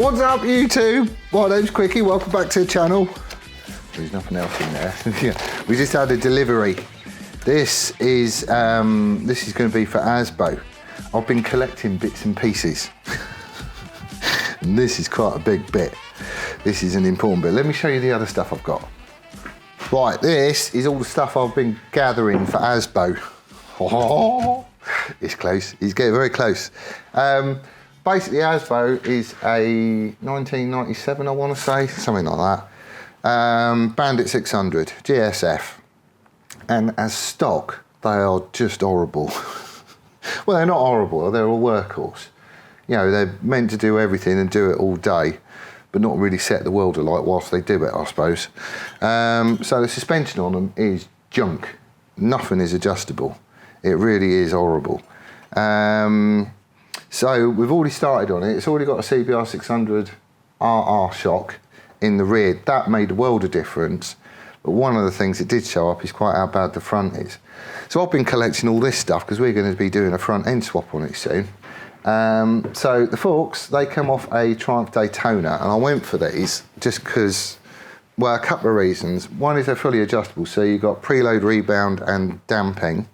What's up, YouTube? My name's Quickie. Welcome back to the channel. There's nothing else in there. Yeah, we just had a delivery. This is going to be for Asbo. I've been collecting bits and pieces, and this is quite a big bit. This is an important bit. Let me show you the other stuff I've got. Right, this is all the stuff I've been gathering for Asbo. Oh, it's close. He's getting very close. Basically, Asbo is a 1997, I want to say, something like that. Bandit 600, GSF. And as stock, they are just horrible. Well, they're not horrible, they're a workhorse. You know, they're meant to do everything and do it all day, but not really set the world alight whilst they do it, I suppose. So the suspension on them is junk. Nothing is adjustable. It really is horrible. So we've already started on it. It's already got a CBR 600 RR shock in the rear. That made a world of difference. But one of the things that did show up is quite how bad the front is. So I've been collecting all this stuff because we're going to be doing a front end swap on it soon. So the forks, they come off a Triumph Daytona, and I went for these just because, well, a couple of reasons. One is they're fully adjustable, so you've got preload, rebound and damping.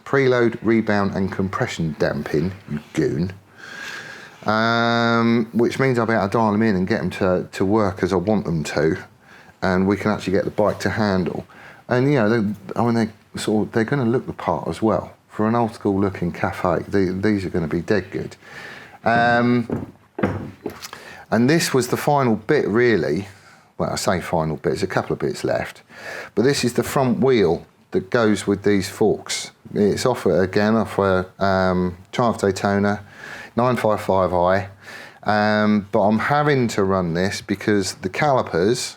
Preload, rebound and compression damping, you goon. Which means I'll be able to dial them in and get them to work as I want them to, and we can actually get the bike to handle. And you know, they're going to look the part as well. For an old school looking cafe, these are going to be dead good. And this was the final bit really. Well, I say final bit, there's a couple of bits left. But this is the front wheel that goes with these forks. It's off a Triumph Daytona 955i, but I'm having to run this because the calipers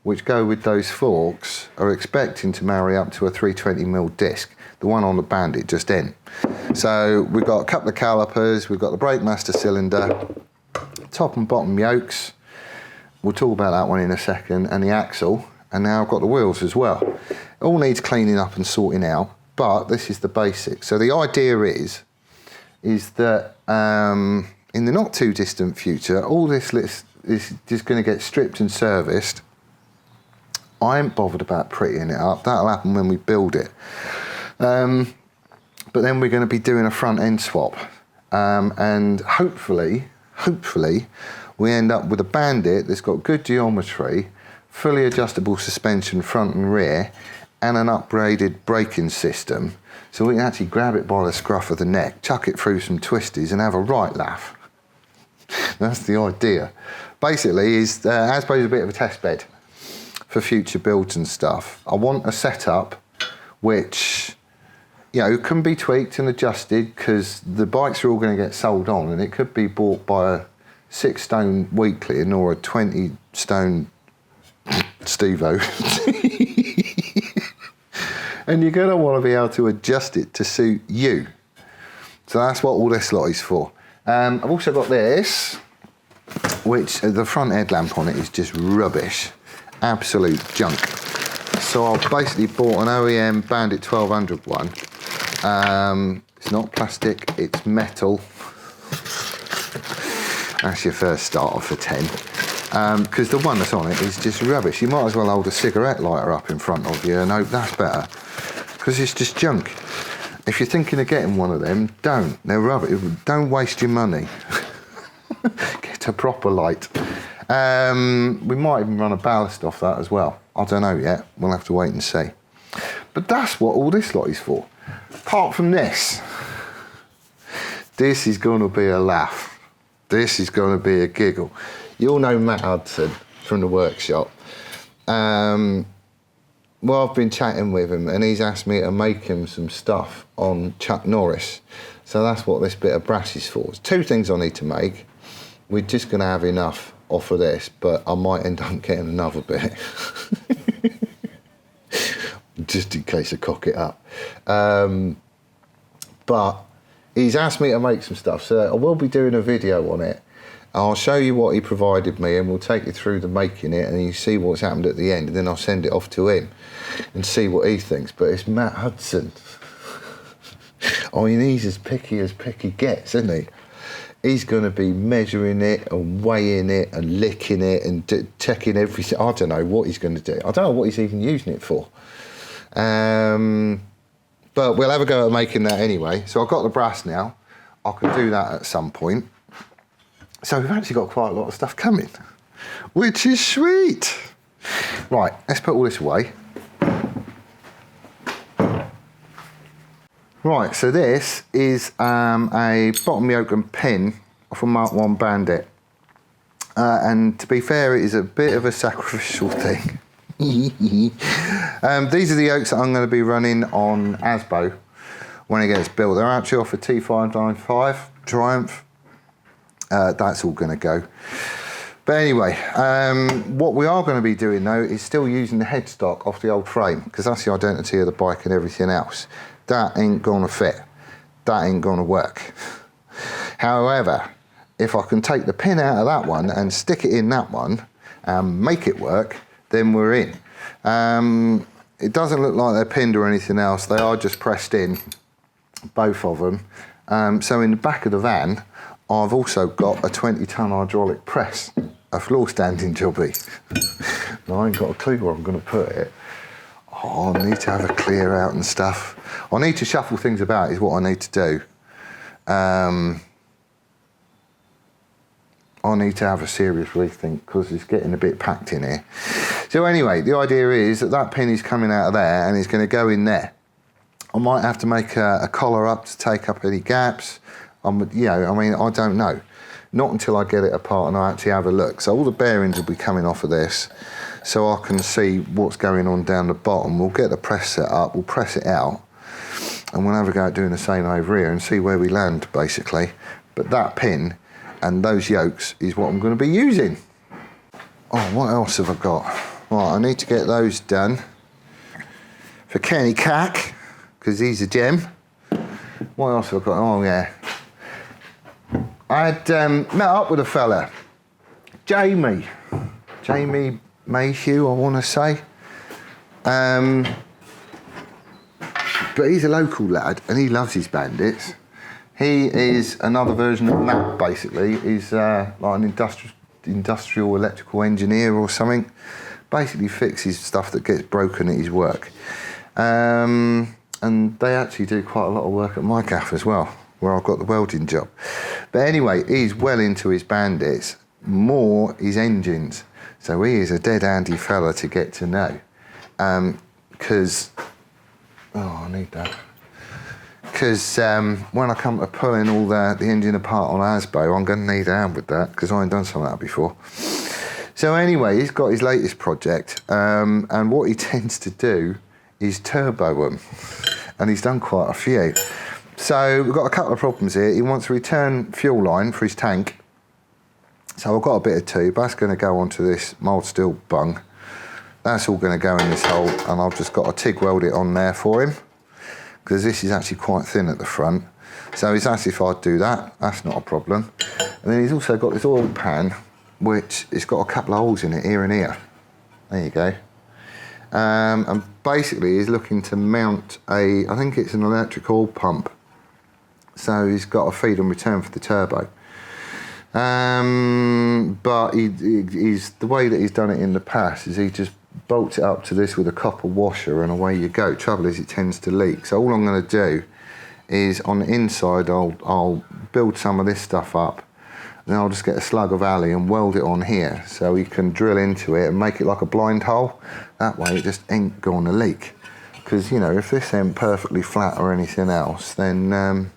which go with those forks are expecting to marry up to a 320mm disc, the one on the Bandit just in. So we've got a couple of calipers, we've got the brake master cylinder, top and bottom yokes, we'll talk about that one in a second, and the axle, and now I've got the wheels as well. It all needs cleaning up and sorting out, but this is the basics. So the idea is that in the not too distant future, all this is just going to get stripped and serviced. I ain't bothered about prettying it up. That'll happen when we build it. But then we're going to be doing a front end swap. And hopefully, we end up with a Bandit that's got good geometry, fully adjustable suspension front and rear, and an upgraded braking system, so we can actually grab it by the scruff of the neck, chuck it through some twisties and have a right laugh. That's the idea. Basically, Asbo is a bit of a test bed for future builds and stuff. I want a setup which, you know, can be tweaked and adjusted, because the bikes are all going to get sold on, and it could be bought by a 6-stone weakling or a 20-stone Steve-O. And you're going to want to be able to adjust it to suit you. So that's what all this lot is for. I've also got this, which the front headlamp on it is just rubbish. Absolute junk. So I've basically bought an OEM Bandit 1200 one. It's not plastic, it's metal. That's your first starter for 10. Because the one that's on it is just rubbish. You might as well hold a cigarette lighter up in front of you and hope that's better, because it's just junk. If you're thinking of getting one of them, don't. They're rubbish. Don't waste your money. Get a proper light. We might even run a ballast off that as well. I don't know yet. We'll have to wait and see. But that's what all this lot is for. Apart from this, This is going to be a laugh. This is going to be a giggle. You all know Matt Hudson from the workshop. Well, I've been chatting with him and he's asked me to make him some stuff on Chuck Norris. So that's what this bit of brass is for. There's two things I need to make. We're just going to have enough off of this, but I might end up getting another bit. Just in case I cock it up. But he's asked me to make some stuff, so I will be doing a video on it. I'll show you what he provided me and we'll take you through the making it and you see what's happened at the end, and then I'll send it off to him and see what he thinks. But it's Matt Hudson. I mean, he's as picky gets, isn't he? He's going to be measuring it and weighing it and licking it and checking everything. I don't know what he's going to do. I don't know what he's even using it for. But we'll have a go at making that anyway. So I've got the brass now. I can do that at some point. So we've actually got quite a lot of stuff coming, which is sweet. Right, let's put all this away. Right, so this is a bottom yoke and pin from Mark Bandit. And to be fair, it is a bit of a sacrificial thing. These are the yokes that I'm going to be running on Asbo when it gets built. They're actually off a T595 Triumph. That's all going to go. But anyway, what we are going to be doing though is still using the headstock off the old frame, because that's the identity of the bike and everything else. That ain't going to fit. That ain't going to work. However, if I can take the pin out of that one and stick it in that one and make it work, then we're in. It doesn't look like they're pinned or anything else. They are just pressed in, both of them. So in the back of the van, I've also got a 20-ton hydraulic press, a floor standing jobby. Now, I ain't got a clue where I'm going to put it. Oh, I need to have a clear out and stuff. I need to shuffle things about is what I need to do. I need to have a serious rethink because it's getting a bit packed in here. So anyway, the idea is that that pin is coming out of there and it's going to go in there. I might have to make a collar up to take up any gaps. I mean, I don't know. Not until I get it apart and I actually have a look. So all the bearings will be coming off of this, so I can see what's going on down the bottom. We'll get the press set up, we'll press it out, and we'll have a go at doing the same over here and see where we land, basically. But that pin and those yokes is what I'm going to be using. Oh, what else have I got? Right, I need to get those done for Kenny Cack, because he's a gem. What else have I got? Oh, yeah. I had met up with a fella, Jamie Mayhew, I want to say. But he's a local lad and he loves his bandits. He is another version of Matt, basically. He's like an industrial electrical engineer or something. Basically fixes stuff that gets broken at his work. And they actually do quite a lot of work at my gaff as well, where I've got the welding job. But anyway, he's well into his bandits, more his engines. So he is a dead handy fella to get to know. Because, I need that. Because when I come to pulling all the engine apart on Asbo, I'm going to need a hand with that, because I ain't done some of that before. So anyway, he's got his latest project, and what he tends to do is turbo them. And he's done quite a few. So we've got a couple of problems here. He wants a return fuel line for his tank. So I've got a bit of tube. That's going to go onto this mild steel bung. That's all going to go in this hole, and I've just got to TIG weld it on there for him, because this is actually quite thin at the front. So he's asked if I'd do that. That's not a problem. And then he's also got this oil pan, which has got a couple of holes in it, here and here. There you go. And basically he's looking to mount I think it's an electric oil pump. So he's got a feed and return for the turbo. But he's the way that he's done it in the past is he just bolts it up to this with a copper washer and away you go. Trouble is it tends to leak. So all I'm going to do is on the inside I'll build some of this stuff up. Then I'll just get a slug of alley and weld it on here so he can drill into it and make it like a blind hole. That way it just ain't going to leak. Because, you know, if this ain't perfectly flat or anything else, then,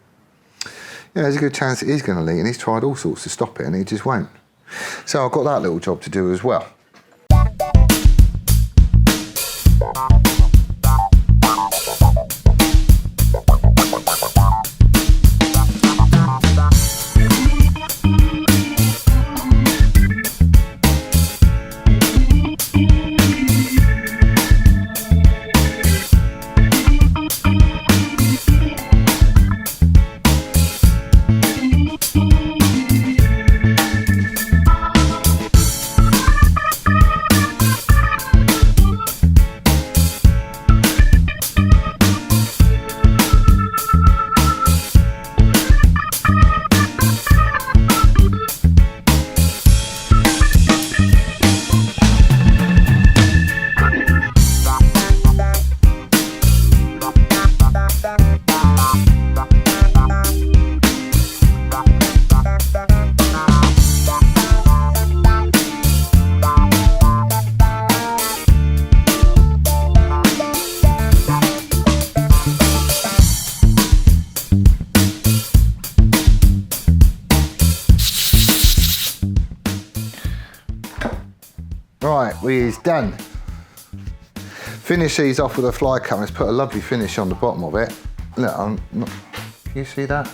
there's a good chance it is going to leak, and he's tried all sorts to stop it and it just won't. So I've got that little job to do as well. Right, we's done. Finish these off with a fly cutter. Let's put a lovely finish on the bottom of it. Look, can you see that?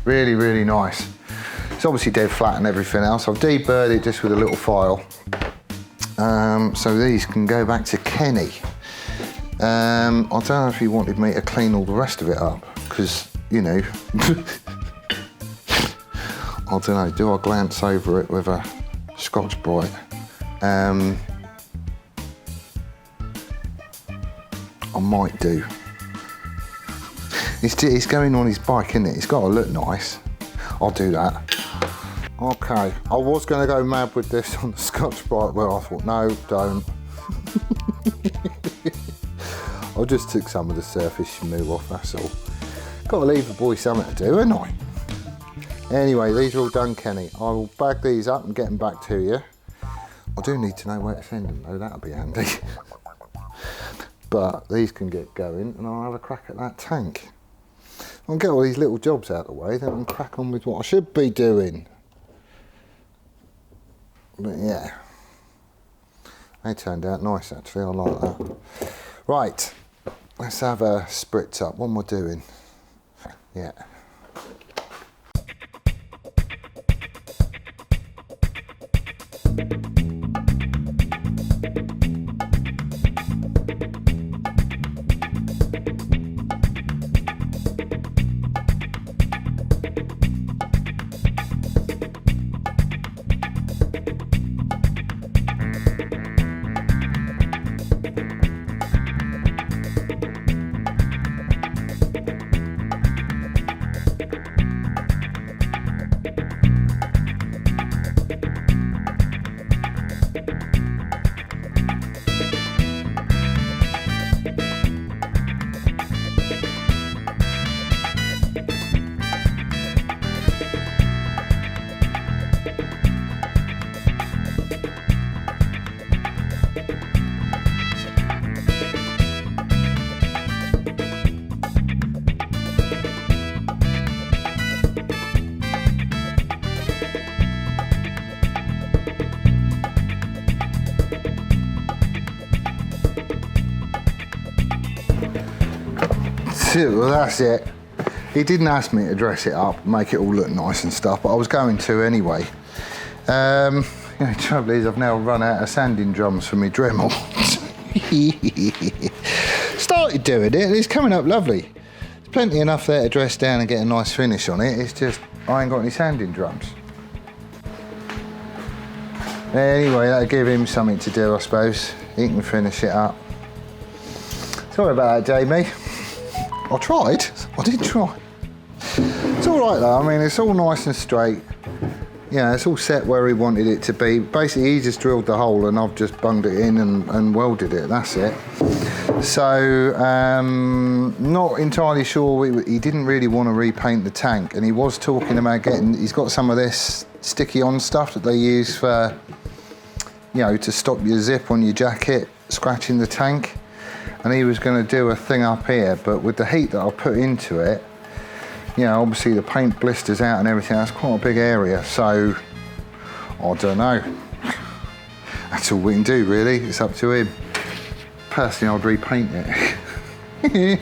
Really, really nice. It's obviously dead flat and everything else. I've deburred it just with a little file. So these can go back to Kenny. I don't know if he wanted me to clean all the rest of it up, because, you know, I don't know, do I glance over it with a Scotch Brite? I might do. It's going on his bike, isn't it? It's got to look nice. I'll do that. Okay, I was going to go mad with this on the Scotch Brite, where I thought, no, don't. I just took some of the surface schmoo off, that's all. Got to leave the boy something to do, haven't I? Anyway, these are all done, Kenny. I will bag these up and get them back to you. I do need to know where to send them, though. That'll be handy. But these can get going, and I'll have a crack at that tank. I'll get all these little jobs out of the way, then I can crack on with what I should be doing. But yeah, they turned out nice actually, I like that. Right, let's have a spritz up. What am I doing? Yeah. Well, that's it. He didn't ask me to dress it up, make it all look nice and stuff, but I was going to anyway. The trouble is I've now run out of sanding drums for my Dremel. Started doing it, it's coming up lovely. There's plenty enough there to dress down and get a nice finish on it. It's just, I ain't got any sanding drums. Anyway, that'll give him something to do, I suppose. He can finish it up. Sorry about that, Jamie. I tried, I did try. It's all right though, I mean, it's all nice and straight. Yeah, it's all set where he wanted it to be. Basically, he just drilled the hole and I've just bunged it in and welded it, that's it. So, not entirely sure, he didn't really want to repaint the tank, and he was talking about he's got some of this sticky on stuff that they use for, you know, to stop your zip on your jacket scratching the tank. And he was going to do a thing up here, but with the heat that I put into it, you know, obviously the paint blisters out and everything. That's quite a big area, so I don't know. That's all we can do, really. It's up to him. Personally, I'd repaint it.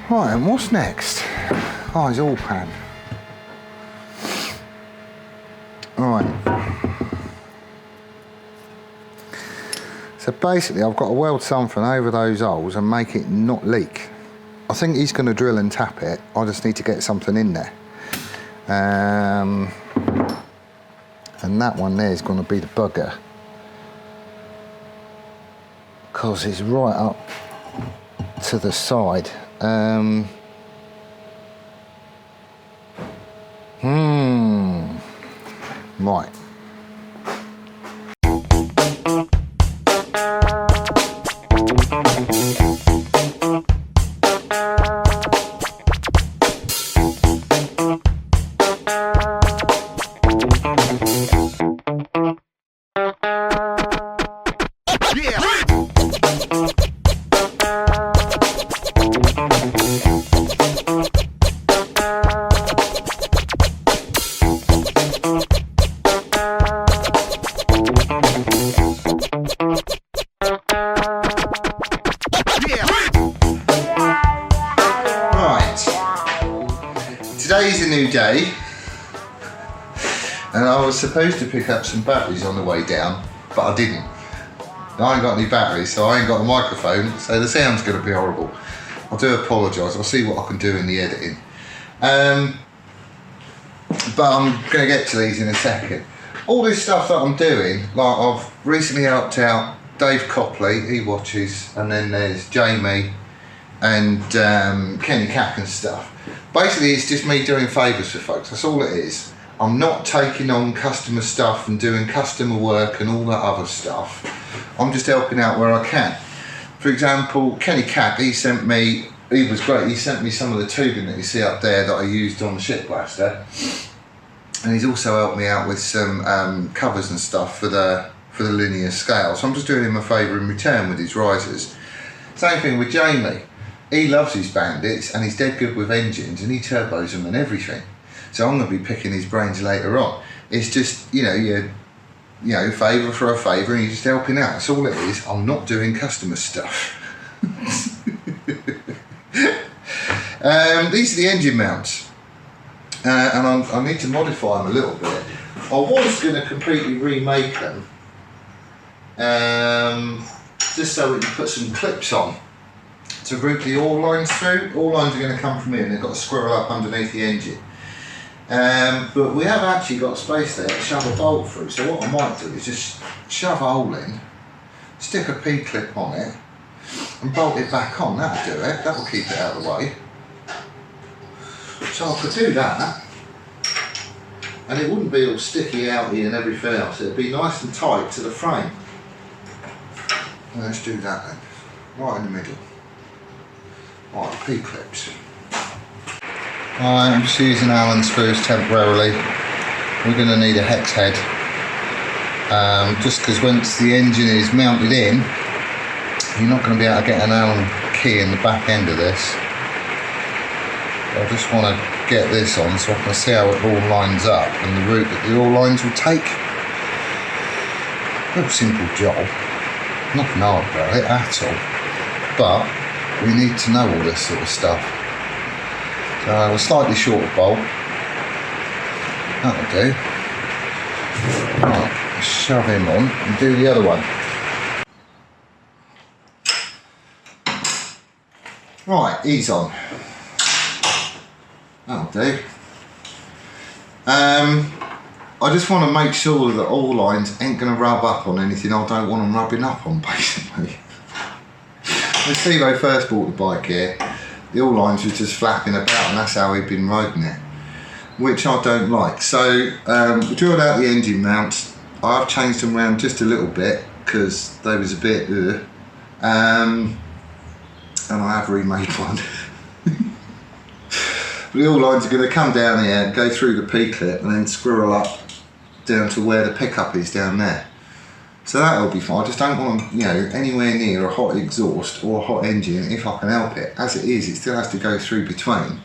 Right, and what's next? Oh, his all pan. Right. So basically, I've got to weld something over those holes and make it not leak. I think he's going to drill and tap it. I just need to get something in there. And that one there is going to be the bugger, because it's right up to the side. Right. Today's a new day, and I was supposed to pick up some batteries on the way down, but I didn't. I ain't got any batteries, so I ain't got a microphone, so the sound's going to be horrible. I do apologise. I'll see what I can do in the editing. But I'm going to get to these in a second. All this stuff that I'm doing, like I've recently helped out Dave Copley, he watches, and then there's Jamie and Kenny Cack and stuff. Basically, it's just me doing favours for folks. That's all it is. I'm not taking on customer stuff and doing customer work and all that other stuff. I'm just helping out where I can. For example, Kenny Cack, he was great. He sent me some of the tubing that you see up there that I used on the ship blaster. And he's also helped me out with some covers and stuff for the linear scale. So I'm just doing him a favour in return with his risers. Same thing with Jamie. He loves his Bandits and he's dead good with engines and he turbos them and everything. So I'm going to be picking his brains later on. It's just, you know, favour for a favour and you're just helping out. That's all it is. I'm not doing customer stuff. These are the engine mounts. And I need to modify them a little bit. I was going to completely remake them. Just so we can put some clips on to route the oil lines through. Oil lines are going to come from here and they've got to squirrel up underneath the engine. But we have actually got space there to shove a bolt through, so what I might do is just shove a hole in, stick a P-clip on it and bolt it back on. That'll do it, that'll keep it out of the way. So I could do that and it wouldn't be all sticky outy and everything else, it'd be nice and tight to the frame. Let's do that then, right in the middle. Right, P-clips. Right, I'm just using Allen screws temporarily. We're going to need a hex head. Just because once the engine is mounted in, you're not going to be able to get an Allen key in the back end of this. I just want to get this on so I can see how it all lines up and the route that the all lines will take. Real simple job. Nothing hard about it at all. But we need to know all this sort of stuff. So a slightly shorter bolt. That'll do. Right, shove him on and do the other one. Right, he's on. That'll do. I just want to make sure that all lines ain't going to rub up on anything I don't want them rubbing up on, basically. When Steve first bought the bike here, the all lines were just flapping about and that's how he'd been riding it, which I don't like. So we drilled out the engine mounts. I've changed them around just a little bit because they was a bit and I have remade one. The all lines are going to come down here, go through the P-clip and then squirrel up down to where the pickup is down there. So that'll be fine. I just don't want them, you know, anywhere near a hot exhaust or a hot engine if I can help it. As it is, it still has to go through between,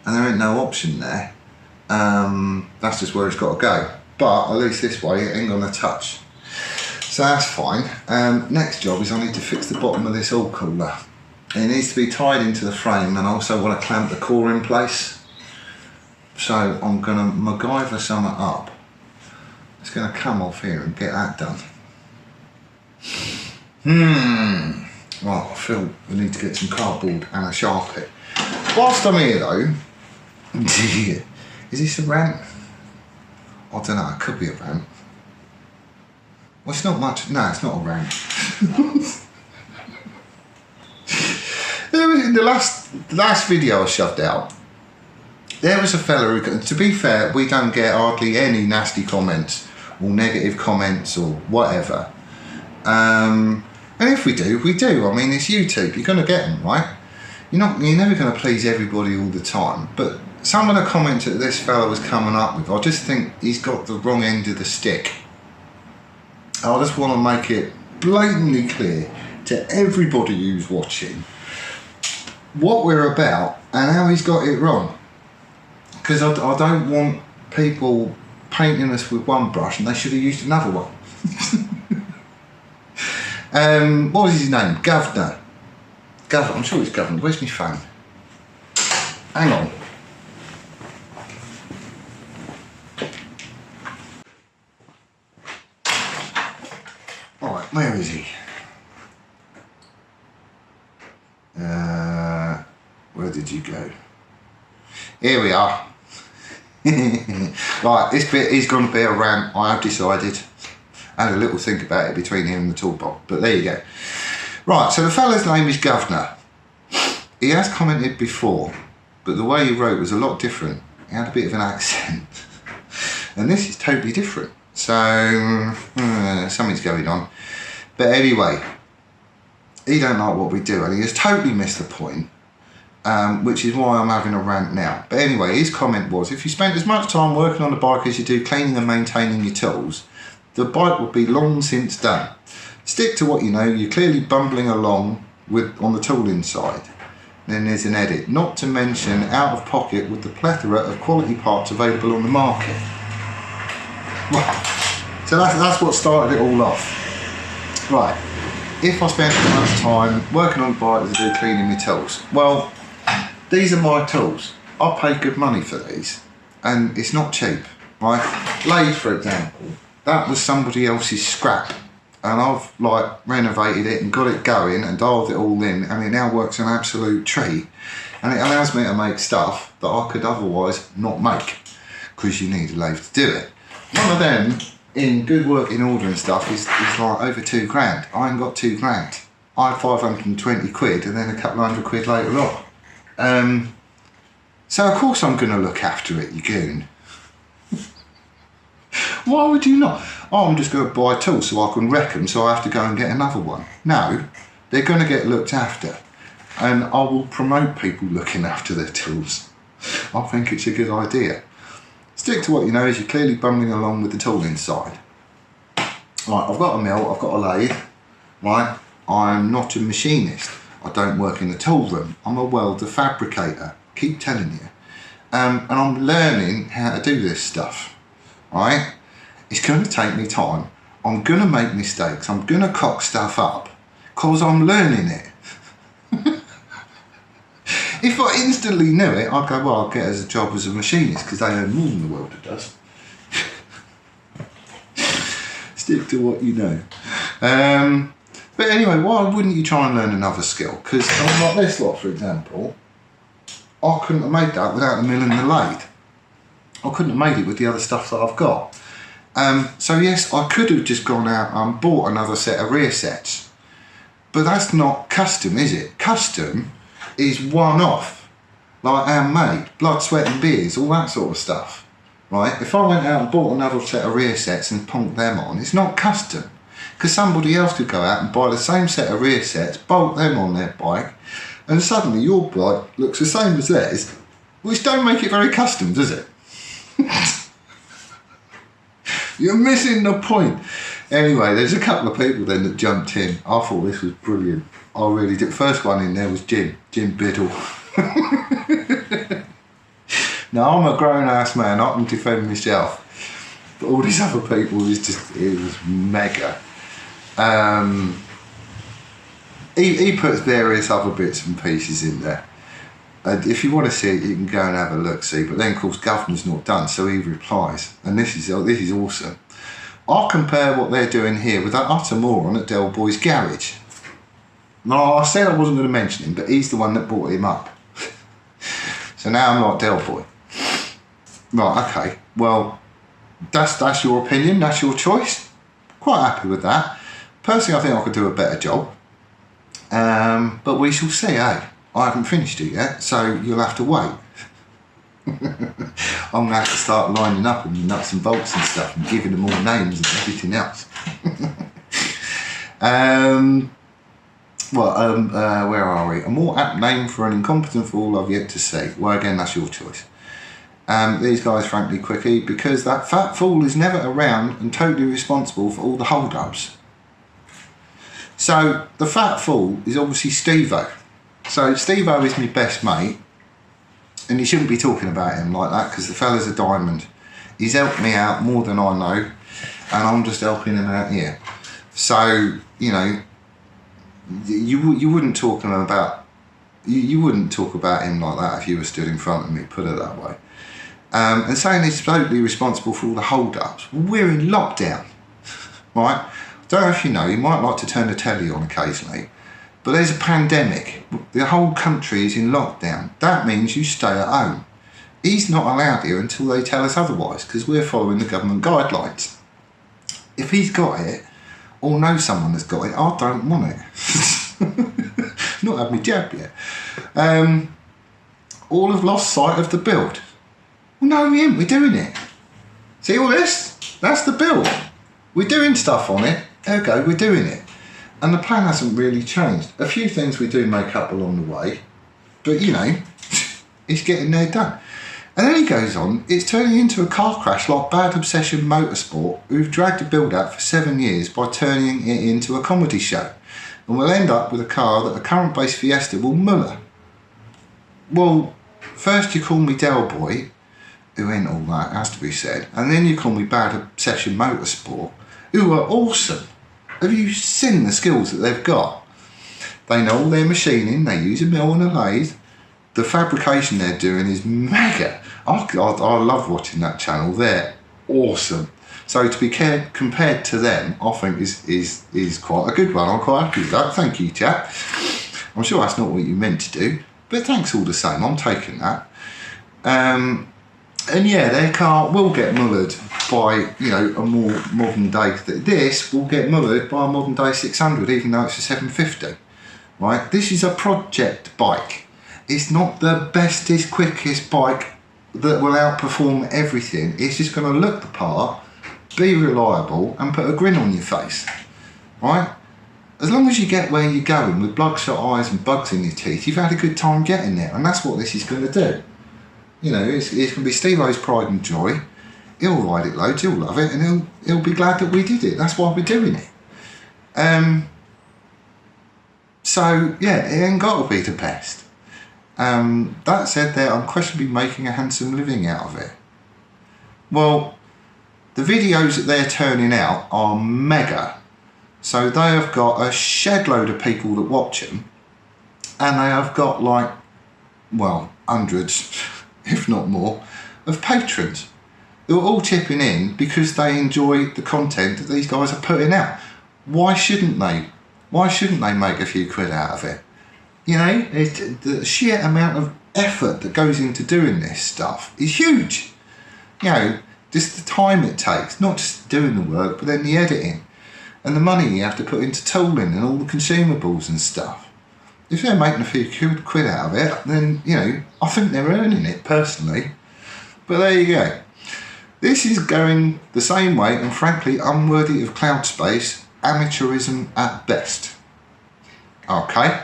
and there ain't no option there. That's just where it's got to go. But at least this way it ain't gonna touch. So that's fine. Next job is I need to fix the bottom of this oil cooler. It needs to be tied into the frame, and I also want to clamp the core in place. So I'm gonna MacGyver something up. It's gonna come off here and get that done. Right, I feel we need to get some cardboard and a Sharpie. Whilst I'm here though, is this a rant? I don't know, it could be a rant. Well, it's not much. No, it's not a rant. In the last video I shoved out, there was a fella who, to be fair, we don't get hardly any nasty comments or negative comments or whatever. And if we do, we do. I mean, it's YouTube. You're going to get them, right? You're never going to please everybody all the time. But some of the comments that this fella was coming up with, I just think he's got the wrong end of the stick. I just want to make it blatantly clear to everybody who's watching what we're about and how he's got it wrong. Because I don't want people painting us with one brush and they should have used another one. What was his name? Governor. I'm sure it's Governor. Where's my phone? Hang on. Alright, where is he? Where did you go? Here we are. Right, this bit is going to be a rant. I have decided. I had a little think about it between him and the toolbox, but there you go. Right, so the fella's name is Governor. He has commented before, but the way he wrote was a lot different. He had a bit of an accent. And this is totally different. So, something's going on. But anyway, he don't like what we do, and he has totally missed the point, which is why I'm having a rant now. But anyway, his comment was, if you spent as much time working on the bike as you do cleaning and maintaining your tools, the bike would be long since done. Stick to what you know. You're clearly bumbling along on the tool inside. Then there's an edit. Not to mention out of pocket with the plethora of quality parts available on the market. Well, so that's what started it all off. Right. If I spent as much time working on the bike as I do cleaning my tools. Well, these are my tools. I pay good money for these, and it's not cheap. Right? Lathe, for example. That was somebody else's scrap, and I've like renovated it and got it going and dialed it all in, and it now works an absolute treat, and it allows me to make stuff that I could otherwise not make because you need a lathe to do it. One of them in good working order and stuff is like over £2 grand. I ain't got £2 grand. I had 520 quid and then a couple of hundred quid later on. So of course I'm going to look after it, you goon. Why would you not? Oh, I'm just going to buy tools so I can wreck them, so I have to go and get another one. No, they're going to get looked after. And I will promote people looking after their tools. I think it's a good idea. Stick to what you know as you're clearly bumbling along with the tool inside. Right, I've got a mill, I've got a lathe. Right, I'm not a machinist. I don't work in the tool room. I'm a welder fabricator. Keep telling you. And I'm learning how to do this stuff. Right? It's going to take me time. I'm going to make mistakes. I'm going to cock stuff up because I'm learning it. If I instantly knew it, I'd go, well, I'll get as a job as a machinist because they earn more than the welder does. Stick to what you know. But anyway, why wouldn't you try and learn another skill? Because like this lot, for example, I couldn't have made that without the mill and the lathe. I couldn't have made it with the other stuff that I've got. So yes, I could have just gone out and bought another set of rear sets. But that's not custom, is it? Custom is one-off. Like handmade, blood, sweat and beers, all that sort of stuff. Right? If I went out and bought another set of rear sets and punked them on, it's not custom. Because somebody else could go out and buy the same set of rear sets, bolt them on their bike, and suddenly your bike looks the same as theirs, which don't make it very custom, does it? You're missing the point. Anyway, there's a couple of people then that jumped in. I thought this was brilliant. I really did. First one in there was Jim Biddle. Now, I'm a grown-ass man. I can defend myself. But all these other people, it was mega. He puts various other bits and pieces in there. And if you want to see it, you can go and have a look, see. But then, of course, Governor's not done, so he replies. And this is awesome. I'll compare what they're doing here with that utter moron at Del Boy's garage. Now, I said I wasn't going to mention him, but he's the one that brought him up. So now I'm like, Del Boy. Right, okay. Well, that's your opinion, that's your choice. Quite happy with that. Personally, I think I could do a better job. But we shall see, eh? I haven't finished it yet, so you'll have to wait. I'm going to have to start lining up all the nuts and bolts and stuff and giving them all names and everything else. Where are we? A more apt name for an incompetent fool I've yet to see. Well, again, that's your choice. These guys, frankly, quickie, because that fat fool is never around and totally responsible for all the hold-ups. So, the fat fool is obviously Steve-O. So, Steve-O is my best mate, and you shouldn't be talking about him like that, because the fella's a diamond. He's helped me out more than I know, and I'm just helping him out here. So, you know, you wouldn't talk about you wouldn't talk about him like that if you were stood in front of me, put it that way. And saying he's totally responsible for all the hold-ups. We're in lockdown, right? I don't know if you know, you might like to turn the telly on occasionally, but there's a pandemic. The whole country is in lockdown. That means you stay at home. He's not allowed here until they tell us otherwise, because we're following the government guidelines. If he's got it, or know someone that's got it, I don't want it. Not had me jab yet. All have lost sight of the build. Well, no, we ain't. We're doing it. See all this? That's the build. We're doing stuff on it. Ergo, we're doing it. And the plan hasn't really changed. A few things we do make up along the way, but you know, it's getting there done. And then he goes on, it's turning into a car crash like Bad Obsession Motorsport, who've dragged the build out for 7 years by turning it into a comedy show. And we'll end up with a car that a current base Fiesta will muller. Well, first you call me Del Boy, who ain't all that, has to be said, and then you call me Bad Obsession Motorsport, who are awesome. Have you seen the skills that they've got? They know all their machining, they use a mill and a lathe. The fabrication they're doing is mega. I love watching that channel. They're awesome. So to be compared to them, I think is quite a good one. I'm quite happy with that. Thank you, chap. I'm sure that's not what you meant to do, but thanks all the same. I'm taking that. And yeah, their car will get mullered by, you know, a more modern day. This will get mullered by a modern day 600, even though it's a 750. Right? This is a project bike. It's not the bestest, quickest bike that will outperform everything. It's just going to look the part, be reliable, and put a grin on your face. Right? As long as you get where you're going with bloodshot eyes and bugs in your teeth, you've had a good time getting there, and that's what this is going to do. You know, it's going to be Steve-O's pride and joy. He'll ride it loads, he'll love it, and he'll be glad that we did it. That's why we're doing it. So, yeah, it ain't got to be the best. That said, they're unquestionably making a handsome living out of it. Well, the videos that they're turning out are mega. So they have got a shed load of people that watch them, and they have got like, well, hundreds, if not more, of patrons who are all chipping in because they enjoy the content that these guys are putting out. Why shouldn't they? Why shouldn't they make a few quid out of it? You know, the sheer amount of effort that goes into doing this stuff is huge. You know, just the time it takes, not just doing the work, but then the editing and the money you have to put into tooling and all the consumables and stuff. If they're making a few quid out of it, then, you know, I think they're earning it personally. But there you go. This is going the same way and frankly unworthy of cloud space, amateurism at best. Okay?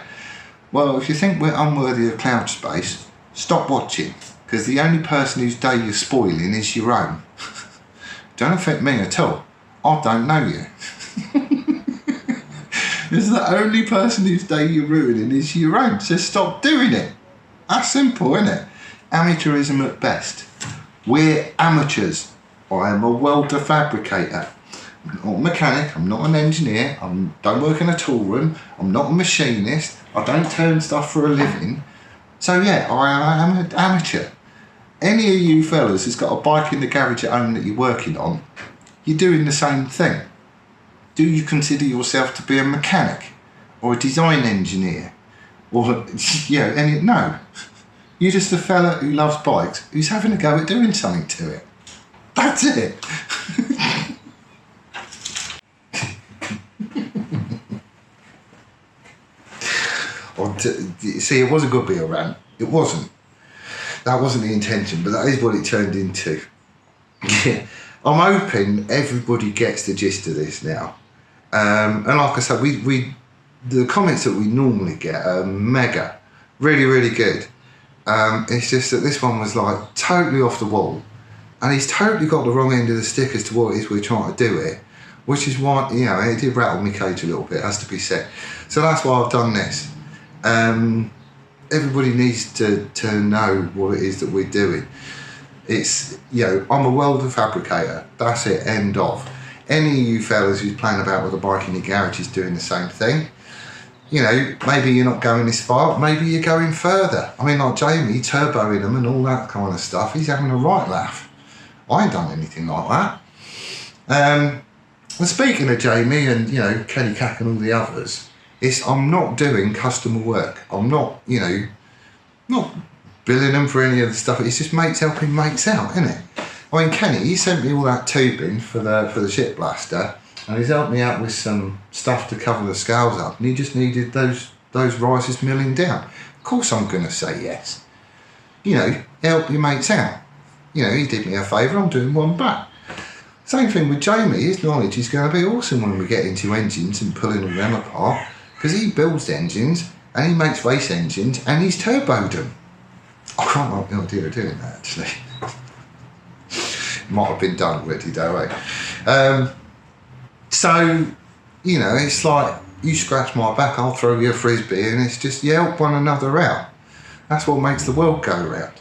Well, if you think we're unworthy of cloud space, stop watching, because the only person whose day you're spoiling is your own. don't affect me at all. I don't know you. It's the only person whose day you're ruining is your own. So stop doing it. That's simple, isn't it? Amateurism at best. We're amateurs. I am a welder fabricator. I'm not a mechanic, I'm not an engineer, I don't work in a tool room, I'm not a machinist, I don't turn stuff for a living. So yeah, I am an amateur. Any of you fellas who's got a bike in the garage at home that you're working on, you're doing the same thing. Do you consider yourself to be a mechanic or a design engineer? Or, no. You're just a fella who loves bikes, who's having a go at doing something to it. That's it. See, it wasn't going to be a rant. It wasn't. That wasn't the intention, but that is what it turned into. I'm hoping everybody gets the gist of this now. And like I said, the comments that we normally get are mega, really, really good. It's just that this one was like totally off the wall, and he's totally got the wrong end of the stick as to what it is we're trying to do it, which is why, it did rattle me cage a little bit, has to be said. So that's why I've done this. Everybody needs to know what it is that we're doing. It's, I'm a welder fabricator, that's it, end of. Any of you fellas who's playing about with a bike in your garage is doing the same thing. Maybe you're not going this far, maybe you're going further. I mean, like Jamie, turboing them and all that kind of stuff, he's having a right laugh. I ain't done anything like that. And speaking of Jamie and, Kenny Cack and all the others, I'm not doing customer work. I'm not, not billing them for any of the stuff. It's just mates helping mates out, isn't it? I mean, Kenny, he sent me all that tubing for the ship blaster, and he's helped me out with some stuff to cover the scales up, and he just needed those risers milling down. Of course I'm going to say yes. Help your mates out. He did me a favour, I'm doing one back. Same thing with Jamie. His knowledge is going to be awesome when we get into engines and pulling all them apart, because he builds engines and he makes race engines and he's turboed them. I can't like the idea of doing that, actually. Might have been done already though, eh? So, it's like, you scratch my back, I'll throw you a frisbee, and it's just, you help one another out. That's what makes the world go round.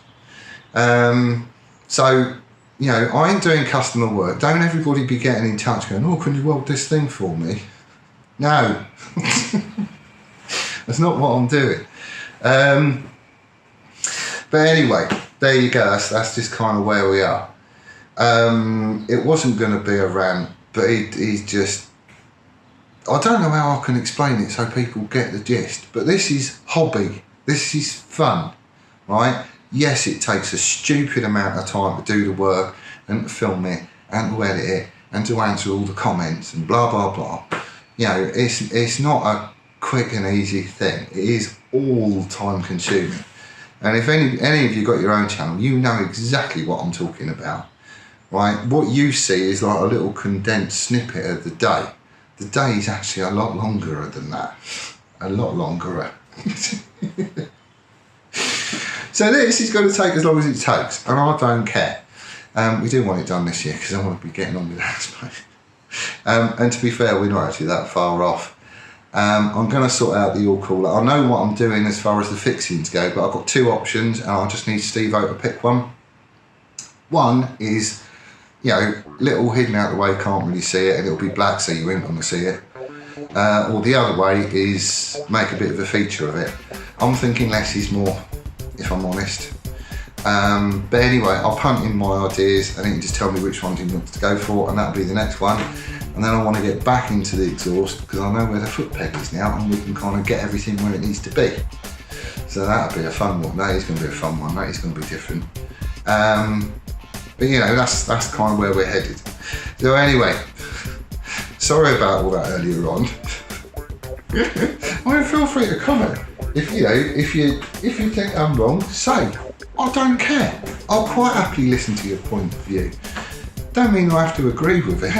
So, I ain't doing customer work. Don't everybody be getting in touch going, oh, can you weld this thing for me? No. That's not what I'm doing. But anyway, there you go. That's just kind of where we are. It wasn't going to be a rant, but he's just... I don't know how I can explain it so people get the gist, but this is hobby. This is fun, right? Yes, it takes a stupid amount of time to do the work and to film it and to edit it and to answer all the comments and blah, blah, blah. It's not a quick and easy thing. It is all time consuming. And if any of you got your own channel, you know exactly what I'm talking about, right? What you see is like a little condensed snippet of the day. The day is actually a lot longer than that. A lot longer. So this is going to take as long as it takes, and I don't care. We do want it done this year because I want to be getting on with that space. And to be fair, we're not actually that far off. I'm going to sort out the all cooler. I know what I'm doing as far as the fixings go, but I've got two options, and I just need Steve-O to pick one. One is, little hidden out the way, can't really see it, and it'll be black, so you ain't going to see it. Or the other way is make a bit of a feature of it. I'm thinking less is more, if I'm honest. But anyway, I'll punt in my ideas and he can just tell me which one he wants to go for, and that'll be the next one. And then I want to get back into the exhaust because I know where the foot peg is now, and we can kind of get everything where it needs to be. So that'll be a fun one. That is going to be a fun one. That is going to be different. But that's kind of where we're headed. So anyway, sorry about all that earlier on. I mean, feel free to comment. If you think I'm wrong, say. I don't care. I'll quite happily listen to your point of view. Don't mean I have to agree with it.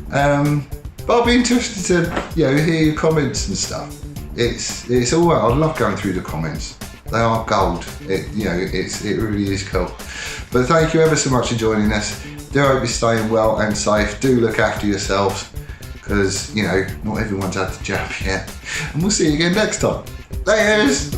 But I'll be interested to hear your comments and stuff. It's all right. I love going through the comments. They are gold. It really is cool. But thank you ever so much for joining us. do hope you're staying well and safe. Do look after yourselves, because, you know, not everyone's had the jab yet. And we'll see you again next time. Laters!